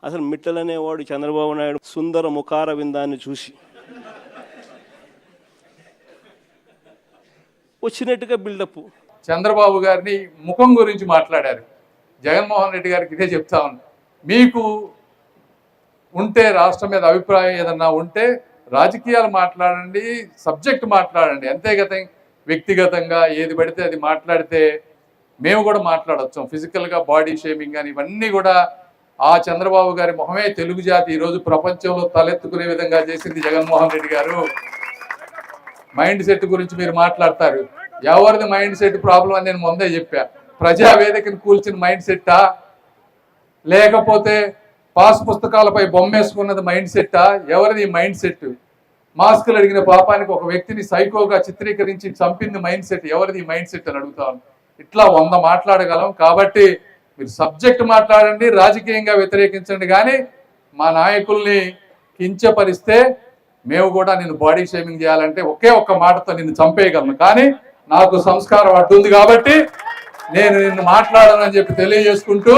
అసలు మిట్టలనేవాడు చంద్రబాబు నాయుడు సుందర ముఖార విందాన్ని చూసి వచ్చినట్టుగా బిల్డప్. చంద్రబాబు గారిని ముఖం గురించి మాట్లాడారు. జగన్మోహన్ రెడ్డి గారికి ఇదే చెప్తా ఉన్నా, మీకు ఉంటే రాష్ట్రం మీద అభిప్రాయం ఏదన్నా ఉంటే రాజకీయాలు మాట్లాడండి, సబ్జెక్ట్ మాట్లాడండి, అంతేగత వ్యక్తిగతంగా ఏది పడితే అది మాట్లాడితే మేము కూడా మాట్లాడవచ్చు. ఫిజికల్గా బాడీ షేమింగ్ అని ఇవన్నీ కూడా ఆ చంద్రబాబు గారి మొహమే తెలుగు జాతి ఈరోజు ప్రపంచంలో తలెత్తుకునే విధంగా చేసింది జగన్మోహన్ రెడ్డి గారు. మైండ్ సెట్ గురించి మీరు మాట్లాడతారు. ఎవరిది మైండ్ సెట్ ప్రాబ్లం అని నేను ముందే చెప్పా. ప్రజావేదికను కూల్చిన మైండ్ సెట్టా, లేకపోతే పాస్ పుస్తకాలపై బొమ్మేసుకున్నది మైండ్ సెట్టా? ఎవరిది మైండ్ సెట్? మాస్కులు అడిగిన పాపానికి ఒక వ్యక్తిని సైకోగా చిత్రీకరించి చంపింది మైండ్ సెట్. ఎవరిది మైండ్ సెట్ అని అడుగుతాను. ఇట్లా 100 మాట్లాడగలం. కాబట్టి మీరు సబ్జెక్ట్ మాట్లాడండి, రాజకీయంగా వ్యతిరేకించండి, కానీ మా నాయకుల్ని కించపరిస్తే మేము కూడా నిన్ను బాడీ షేమింగ్ చేయాలంటే ఒకే ఒక్క మాటతో నిన్ను చంపేయగలను. కానీ నాకు సంస్కారం అడ్డుంది కాబట్టి నేను నిన్ను మాట్లాడనని చెప్పి తెలియజేసుకుంటూ